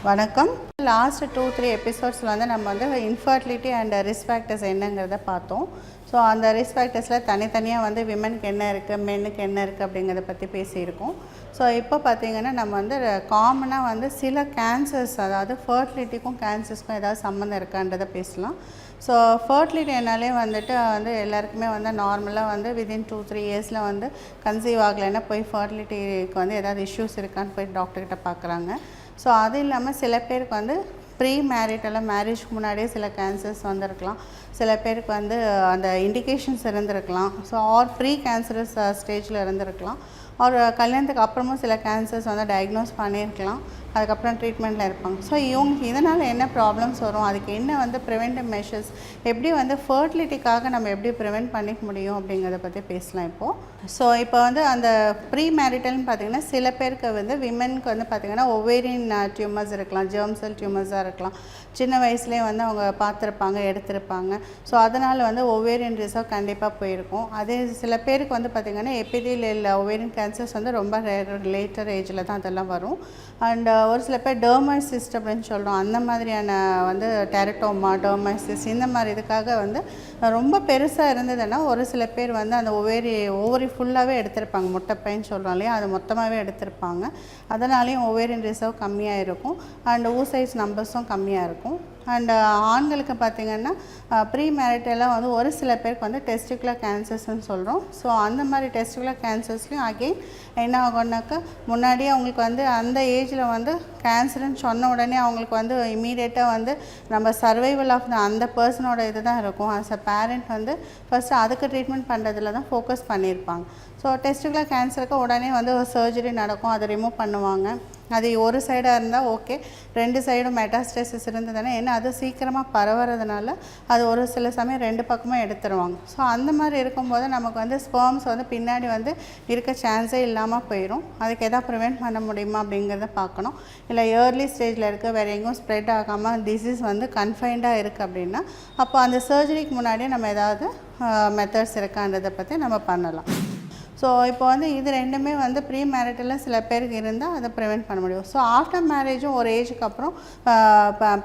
வணக்கம். லாஸ்ட் 2-3 எபிசோட்ஸில் வந்து நம்ம வந்து இன்ஃபர்டிலிட்டி அண்ட் ரிஸ்க் ஃபேக்டர்ஸ் என்னங்கிறத பார்த்தோம். ஸோ அந்த ரிஸ்க் ஃபேக்டர்ஸில் தனித்தனியாக வந்து விமனுக்கு என்ன இருக்குது, மென்னுக்கு என்ன இருக்குது அப்படிங்கிறத பற்றி பேசியிருக்கோம். ஸோ இப்போ பார்த்திங்கன்னா நம்ம வந்து காமனாக வந்து சில கேன்சர்ஸ், அதாவது ஃபர்டிலிட்டிக்கும் கேன்சர்ஸ்க்கும் ஏதாவது சம்மந்தம் இருக்கான்றதை பேசலாம். ஸோ ஃபர்டிலிட்டி என்னாலே வந்துட்டு எல்லாருக்குமே வந்து நார்மலாக வந்து வித்தின் 2-3 இயர்ஸில் வந்து கன்சீவ் ஆகலைன்னா போய் ஃபர்டிலிட்டிக்கு வந்து ஏதாவது இஷ்யூஸ் இருக்கான்னு போய் டாக்டர்கிட்ட பார்க்குறாங்க. ஸோ அது இல்லாமல் சில பேருக்கு வந்து ப்ரீ மேரிட்டலாக மேரேஜ்க்கு முன்னாடியே சில கேன்சர்ஸ் வந்திருக்கலாம். சில பேருக்கு வந்து அந்த இண்டிகேஷன்ஸ் இருந்திருக்கலாம். ஸோ ஆர் ப்ரீ கேன்சரஸ் ஸ்டேஜில் இருந்திருக்கலாம். ஒரு கல்யாணத்துக்கு அப்புறமும் சில கேன்சர்ஸ் வந்து டயக்னோஸ் பண்ணியிருக்கலாம். அதுக்கப்புறம் ட்ரீட்மெண்ட்டில் இருப்பாங்க. ஸோ இவங்களுக்கு இதனால் என்ன ப்ராப்ளம்ஸ் வரும், அதுக்கு என்ன வந்து ப்ரிவென்டிவ் மெஷர்ஸ், எப்படி வந்து ஃபர்டிலிட்டிக்காக நம்ம எப்படி ப்ரிவென்ட் பண்ணிக்க முடியும் அப்படிங்கிறத பற்றி பேசலாம் இப்போது. ஸோ இப்போ வந்து அந்த ப்ரீ மேரிட்டல்னு பார்த்திங்கன்னா சில பேருக்கு வந்து விமெனுக்கு வந்து பார்த்திங்கன்னா ஒவேரியன் டியூமர்ஸ் இருக்கலாம், ஜெர்ம் செல் டியூமர்ஸாக இருக்கலாம். சின்ன வயசுலேயே வந்து அவங்க பார்த்துருப்பாங்க, எடுத்திருப்பாங்க. ஸோ அதனால் வந்து ஒவேரியன் ரிசர்வ் கண்டிப்பாக போயிருக்கும். அதே சில பேருக்கு வந்து பார்த்திங்கன்னா எபிதீலியல் ஒவேரியன் கேன்சர்ஸ் வந்து ரொம்ப லேட்டர் ஏஜில் தான் அதெல்லாம் வரும். அண்ட் ஒரு சில பேர் டெர்மைசிஸ்ட் அப்படின்னு சொல்கிறோம். அந்த மாதிரியான வந்து டெரட்டோமா, டெர்மைசிஸ் இந்த மாதிரி இதுக்காக வந்து ரொம்ப பெருசாக இருந்ததுன்னா ஒரு சில பேர் வந்து அந்த ஓவரி ஃபுல்லாகவே எடுத்திருப்பாங்க. முட்டைப்பைன்னு சொல்கிறோம் இல்லையா, அது மொத்தமாகவே எடுத்திருப்பாங்க. அதனாலேயும் ஓவேரியன் ரிசர்வ் கம்மியாக இருக்கும். அண்ட் ஊசைஸ் நம்பர்ஸும் கம்மியாக இருக்கும். அண்ட் ஆண்களுக்கு பார்த்திங்கன்னா ப்ரீ மேரிட்டலாக வந்து ஒரு சில பேருக்கு வந்து டெஸ்டிகுலர் கேன்சர்ஸ்ன்னு சொல்கிறோம். ஸோ அந்த மாதிரி டெஸ்டிகுலர் கேன்சர்ஸ்லையும் அகெயின் என்ன ஆகும்னாக்கா முன்னாடியே அவங்களுக்கு வந்து அந்த ஏஜில் வந்து கேன்சர்னு சொன்ன உடனே அவங்களுக்கு வந்து இமீடியட்டாக வந்து நம்ம சர்வைவல் ஆஃப் அந்த பர்சனோட இது தான் இருக்கும். ஆஸ் அ பேரண்ட் வந்து ஃபஸ்ட்டு அதுக்கு ட்ரீட்மெண்ட் பண்ணுறதுல தான் ஃபோக்கஸ் பண்ணியிருப்பாங்க. ஸோ டெஸ்டிகுலர் கேன்சருக்கு உடனே வந்து ஒரு சர்ஜரி நடக்கும், அதை ரிமூவ் பண்ணுவாங்க. அது ஒரு சைடாக இருந்தால் ஓகே, 2 சைடும் மெட்டாஸ்டேசிஸ் இருந்ததுன்னா ஏன்னா அது சீக்கிரமாக பரவுறதுனால அது ஒரு சில சமயம் 2 பக்கமும் எடுத்துருவாங்க. ஸோ அந்த மாதிரி இருக்கும்போது நமக்கு வந்து ஸ்பெர்ம்ஸ் வந்து பின்னாடி வந்து இருக்க சான்ஸே இல்லாமல் போயிடும். அதுக்கு எதாவது ப்ரிவெண்ட் பண்ண முடியுமா அப்படிங்கிறத பார்க்கணும். இல்லை ஏர்லி ஸ்டேஜில் இருக்க வேறு எங்கேயும் ஸ்ப்ரெட் ஆகாமல் டிசீஸ் வந்து கன்ஃபைன்டாக இருக்குது அப்படின்னா அப்போ அந்த சர்ஜரிக்கு முன்னாடியே நம்ம ஏதாவது மெத்தட்ஸ் இருக்கான்றதை பற்றி நம்ம பண்ணலாம். ஸோ இப்போ வந்து இது ரெண்டுமே வந்து ப்ரீ மேரிட்டலில் சில பேருக்கு இருந்தால் அதை ப்ரிவெண்ட் பண்ண முடியும். ஸோ ஆஃப்டர் மேரேஜும் ஒரு ஏஜுக்கு அப்புறம்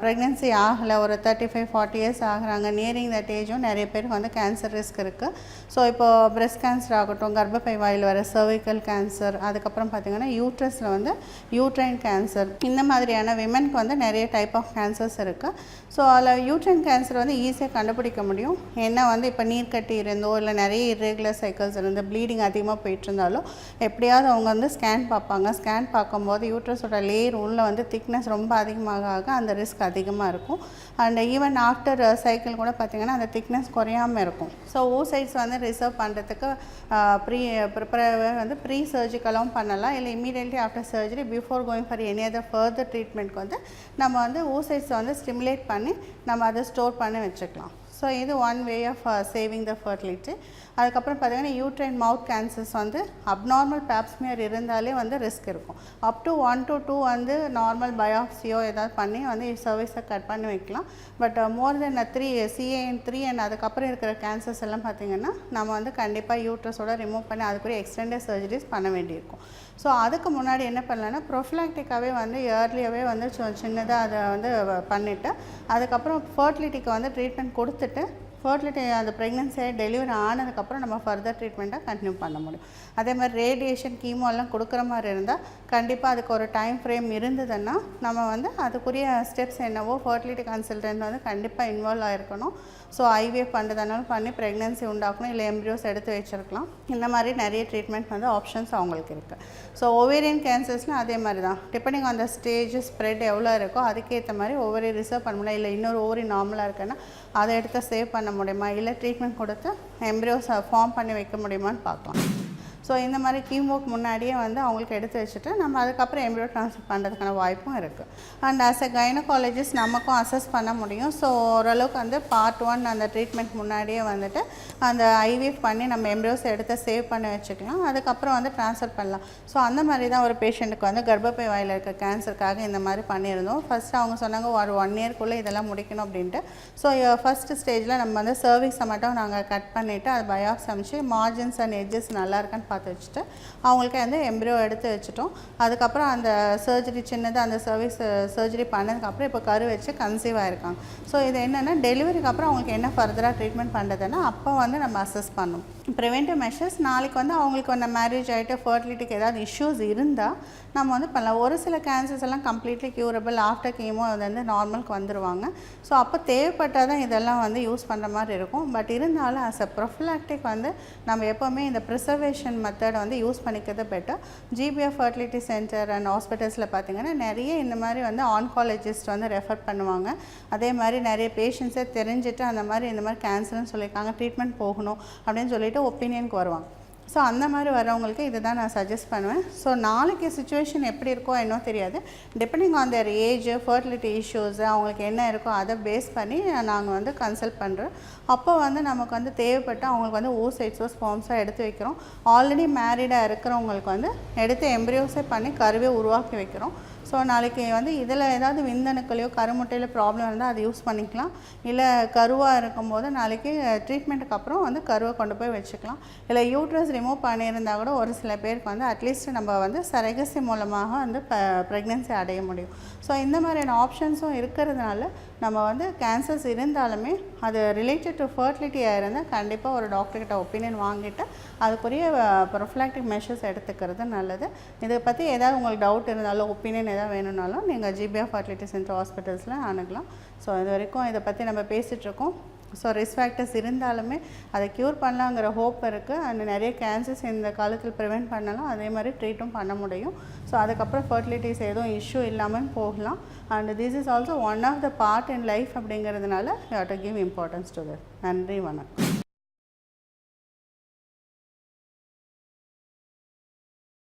ப்ரெக்னென்சி ஆகலை, ஒரு 35-40 இயர்ஸ் ஆகுறாங்க, நியரிங் தட் ஏஜும் நிறைய பேருக்கு வந்து கேன்சர் ரிஸ்க் இருக்குது. ஸோ இப்போது பிரெஸ்ட் கேன்சர் ஆகட்டும், கர்ப்பப்பை வாயில் வர சர்விக்கல் கேன்சர், அதுக்கப்புறம் பார்த்திங்கன்னா யூட்ரஸில் வந்து யூட்ரைன் கேன்சர், இந்த மாதிரியான விமெனுக்கு வந்து நிறைய டைப் ஆஃப் கேன்சர்ஸ் இருக்குது. ஸோ அதில் யூட்ரைன் கேன்சர் வந்து ஈஸியாக கண்டுபிடிக்க முடியும். ஏன்னா வந்து இப்போ நீர் கட்டி இருந்தோ இல்லை நிறைய இர்ரெகுலர் சைக்கிள்ஸ் இருந்து ப்ளீடிங் அதிகமாக போயிட்டு இருந்தாலும் எப்படியாவது அவங்க வந்து ஸ்கேன் பார்ப்பாங்க. ஸ்கேன் பார்க்கும்போது யூட்ரஸோட லேயர் உள்ள வந்து திக்னஸ் ரொம்ப அதிகமாக அந்த ரிஸ்க் அதிகமாக இருக்கும். அண்ட் ஈவன் ஆஃப்டர் சைக்கிள் கூட பார்த்திங்கன்னா அந்த திக்னஸ் குறையாமல் இருக்கும். ஸோ ஓசைட்ஸ் வந்து ரிசர்வ் பண்ணுறதுக்கு வந்து ப்ரீ சர்ஜிக்கலாகவும் பண்ணலாம். இல்லை immediately after surgery before going for any other further ட்ரீட்மெண்ட்க்கு வந்து நம்ம வந்து ஓசைட்ஸை வந்து ஸ்டிமுலேட் பண்ணி நம்ம அதை ஸ்டோர் பண்ணி வச்சுக்கலாம். ஸோ இது one way of saving the fertility. அதுக்கப்புறம் பார்த்திங்கன்னா யூட்ரைன் மவுத் கேன்சர்ஸ் வந்து அப்நார்மல் பேப்ஸ்மியர் இருந்தாலே வந்து ரிஸ்க் இருக்கும். அப் டு 1 to 2 வந்து நார்மல் பயாப்சியோ ஏதாவது பண்ணி வந்து சர்வீஸை கட் பண்ணி வைக்கலாம். But more then 3 CAN3 and அதுக்கப்புறம் இருக்கிற கேன்சர்ஸ் எல்லாம் பார்த்திங்கன்னா நம்ம வந்து கண்டிப்பாக யூட்ரஸோட ரிமூவ் பண்ணி அதுக்குரிய எக்ஸ்டெண்டட் சர்ஜரிஸ் பண்ண வேண்டியிருக்கும். ஸோ அதுக்கு முன்னாடி என்ன பண்ணலான்னா ப்ரொஃபிலாக்டிக்காகவே வந்து இயர்லியாகவே வந்து சின்னதாக அதை வந்து பண்ணிவிட்டு அதுக்கப்புறம் ஃபர்டிலிட்டிக்கு வந்து ட்ரீட்மெண்ட் கொடுத்துட்டு ஃபர்டிலிட்டி அந்த ப்ரெக்னென்சியை டெலிவரி ஆனதுக்கப்புறம் நம்ம ஃபர்தர் ட்ரீட்மெண்ட்டை கண்டினியூ பண்ண முடியும். அதே மாதிரி ரேடியேஷன் கீமோலாம் கொடுக்குற மாதிரி இருந்தால் கண்டிப்பாக அதுக்கு ஒரு டைம் ஃப்ரேம் இருந்ததுன்னா நம்ம வந்து அதுக்குரிய ஸ்டெப்ஸ் என்னவோ ஃபர்டிலிட்டி கன்சல்டன்ட் வந்து கண்டிப்பாக இன்வால்வ் ஆகிருக்கணும். ஸோ IVF பண்ணுறதுனாலும் பண்ணி ப்ரெக்னென்சி உண்டாக்கணும், இல்லை எம்ப்ரியோஸ் எடுத்து வச்சுருக்கலாம். இந்த மாதிரி நிறைய ட்ரீட்மெண்ட் வந்து ஆப்ஷன்ஸ் அவங்களுக்கு இருக்குது. ஸோ ஓவேரியன் கேன்சர்ஸ்லாம் அதே மாதிரி தான், depending on the stage spread எவ்வளோ இருக்கோ அதுக்கேற்ற மாதிரி ஓவரி ரிசர்வ் பண்ண முடியும். இல்லை இன்னொரு ஓவரி நார்மலாக இருக்குன்னா அதை எடுத்து சேவ் பண்ண முடியுமா, இல்லை ட்ரீட்மெண்ட் கொடுத்து எம்ப்ரியோஸ் ஃபார்ம் பண்ணி வைக்க முடியுமான்னு பார்க்கலாம். ஸோ இந்த மாதிரி கீமோக்கு முன்னாடியே வந்து அவங்களுக்கு எடுத்து வச்சுட்டு நம்ம அதுக்கப்புறம் எம்ப்ரியோ ட்ரான்ஸ்ஃபர் பண்ணுறதுக்கான வாய்ப்பும் இருக்குது. அண்ட் ஆஸ் அ கைனகாலஜிஸ்ட் நமக்கும் அசஸ் பண்ண முடியும். ஸோ ஓரளவுக்கு வந்து பார்ட் 1 அந்த ட்ரீட்மெண்ட் முன்னாடியே வந்துட்டு அந்த IVF பண்ணி நம்ம எம்ப்ரியோஸ் எடுத்து சேவ் பண்ணி வச்சுக்கலாம். அதுக்கப்புறம் வந்து ட்ரான்ஸ்ஃபர் பண்ணலாம். ஸோ அந்த மாதிரி தான் ஒரு பேஷண்ட்டுக்கு வந்து கர்ப்பப்பை வாயில் இருக்க கேன்சருக்காக இந்த மாதிரி பண்ணியிருந்தோம். ஃபஸ்ட்டு அவங்க சொன்னாங்க ஒரு 1 இயர்க்குள்ளே இதெல்லாம் முடிக்கணும் அப்படின்ட்டு. ஸோ ஃபஸ்ட்டு ஸ்டேஜில் நம்ம வந்து சர்விக்ஸை மட்டும் நாங்கள் கட் பண்ணிவிட்டு அது பயாப்சி அமைச்சு மார்ஜின்ஸ் அண்ட் எட்ஜஸ் நல்லா இருக்கான்னு பார்த்து வச்சுட்டு அவங்களுக்கு வந்து எம்ப்ரியோ எடுத்து வச்சுட்டோம். அதுக்கப்புறம் அந்த சர்ஜரி சின்னது அந்த சர்ஜரி பண்ணதுக்கப்புறம் இப்போ கரு வச்சு கன்சீவ் ஆகிருக்காங்க. ஸோ இது என்னென்னா டெலிவரிக்கு அப்புறம் அவங்களுக்கு என்ன ஃபர்தராக ட்ரீட்மெண்ட் பண்ணுறதுன்னா அப்போ வந்து நம்ம அசஸ் பண்ணணும். ப்ரிவென்டிவ் மெஷர்ஸ் நாளைக்கு வந்து அவங்களுக்கு வந்து மேரேஜ் ஆகிட்டு ஃபர்டிலிட்டிக்கு ஏதாவது இஷ்யூஸ் இருந்தால் நம்ம வந்து பண்ணலாம். ஒரு சில கேன்சர்ஸ் எல்லாம் கம்ப்ளீட்லி க்யூரபிள், ஆஃப்டர் கீமோ அது வந்து நார்மலுக்கு வந்துடுவாங்க. ஸோ அப்போ தேவைப்பட்டால் தான் இதெல்லாம் வந்து யூஸ் பண்ணுற மாதிரி இருக்கும். பட் இருந்தாலும் ஆஸ் அ ப்ரொஃபிலாக்டிக் வந்து நம்ம எப்போவுமே இந்த ப்ரிசர்வேஷன் மெத்தட் வந்து யூஸ் பண்ணிக்கிறது better. GBR Fertility Centre and ஹாஸ்பிட்டல்ஸில் பார்த்திங்கன்னா நிறைய இந்த மாதிரி வந்து ஆன்காலஜிஸ்ட் வந்து ரெஃபர் பண்ணுவாங்க. அதே மாதிரி நிறைய பேஷண்ட்ஸே தெரிஞ்சுட்டு அந்த மாதிரி இந்த மாதிரி கேன்சர்னு சொல்லியிருக்காங்க, ட்ரீட்மெண்ட் போகணும் அப்படின்னு சொல்லிட்டு ஒப்பீனியனுக்கு வருவாங்க. ஸோ அந்த மாதிரி வரவங்களுக்கு இதை தான் நான் சஜஸ்ட் பண்ணுவேன். ஸோ நாளைக்கு சுச்சுவேஷன் எப்படி இருக்கோ என்னோ தெரியாது. Depending on their age, fertility issues அவங்களுக்கு என்ன இருக்கோ அதை பேஸ் பண்ணி நாங்கள் வந்து கன்சல்ட் பண்ணுறோம். அப்போ வந்து நமக்கு வந்து தேவைப்பட்டு அவங்களுக்கு வந்து ஓசைட்ஸோ ஸ்பாம்ஸாக எடுத்து வைக்கிறோம். ஆல்ரெடி மேரிடாக இருக்கிறவங்களுக்கு வந்து எடுத்து எம்ப்ரியோஸே பண்ணி கருவே உருவாக்கி வைக்கிறோம். ஸோ நாளைக்கு வந்து இதில் ஏதாவது விந்தணுக்களையோ கருமுட்டையில் ப்ராப்ளம் இருந்தால் அதை யூஸ் பண்ணிக்கலாம். இல்லை கருவாக இருக்கும்போது நாளைக்கு ட்ரீட்மெண்ட்டுக்கு அப்புறம் வந்து கருவை கொண்டு போய் வச்சுக்கலாம். இல்லை யூட்ரஸ் ரிமூவ் பண்ணியிருந்தால் கூட ஒரு சில பேருக்கு வந்து அட்லீஸ்ட் நம்ம வந்து சரகசி மூலமாக வந்து ப்ரெக்னென்சி அடைய முடியும். ஸோ இந்த மாதிரியான ஆப்ஷன்ஸும் இருக்கிறதுனால நம்ம வந்து கேன்சர்ஸ் இருந்தாலுமே அது ரிலேட்டட் டு ஃபர்டிலிட்டியாக இருந்தால் கண்டிப்பாக ஒரு டாக்டர்கிட்ட ஒப்பீனியன் வாங்கிட்டு அதுக்குரிய ப்ரொஃபிலாக்டிக் மெஷர்ஸ் எடுத்துக்கிறது நல்லது. இதை பற்றி ஏதாவது உங்களுக்கு டவுட் இருந்தாலும் ஒப்பீனியன் எதாவது வேணும்னாலும் நீங்கள் GBR Fertility Centre ஹாஸ்பிட்டல்ஸில் அணுகலாம். ஸோ இது வரைக்கும் இதை பற்றி நம்ம பேசிகிட்ருக்கோம். ஸோ ரிஸ்க் ஃபேக்டர்ஸ் இருந்தாலுமே அதை க்யூர் பண்ணலாங்கிற ஹோப் இருக்குது. அண்ட் நிறைய கேன்சர்ஸ் இந்த காலத்தில் ப்ரிவெண்ட் பண்ணலாம், அதே மாதிரி ட்ரீட்டும் பண்ண முடியும். ஸோ அதுக்கப்புறம் ஃபர்டிலிட்டிஸ் எதுவும் இஷ்யூ இல்லாமல் போகலாம். And this is also one of the part in life அப்படிங்கிறதுனால you have to give importance to that. நன்றி, வணக்கம்.